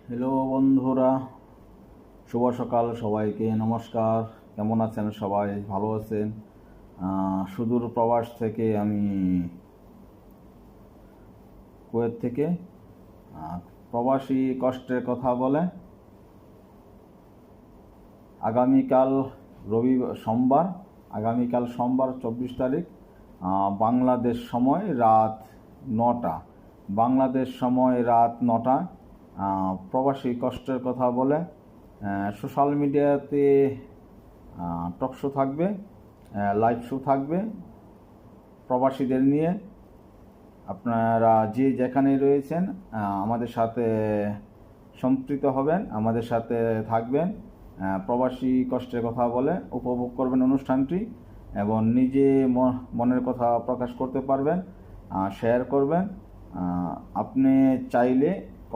Hello বন্ধুরা, শুভ সকাল সবাইকে। নমস্কার। কেমন আছেন সবাই? ভালো আছেন? সুদূর প্রবাস থেকে আমি কুয়েত থেকে প্রবাসী কষ্টের কথা বলে আগামীকাল সোমবার, আগামীকাল সোমবার 24 তারিখ, বাংলাদেশ সময় রাত 9টা, বাংলাদেশ সময় রাত 9টা প্রবাসী কষ্টের কথা বলে সোশ্যাল মিডিয়াতে টক শো থাকবে, লাইভ শো থাকবে প্রবাসীদের নিয়ে। আপনারা যে যেখানেই রয়েছেন আমাদের সাথে সম্পৃক্ত হবেন, আমাদের সাথে থাকবেন, প্রবাসী কষ্টের কথা বলে উপভোগ করবেন অনুষ্ঠানটি এবং নিজে মনের কথা প্রকাশ করতে পারবেন, শেয়ার করবেন। আপনি চাইলে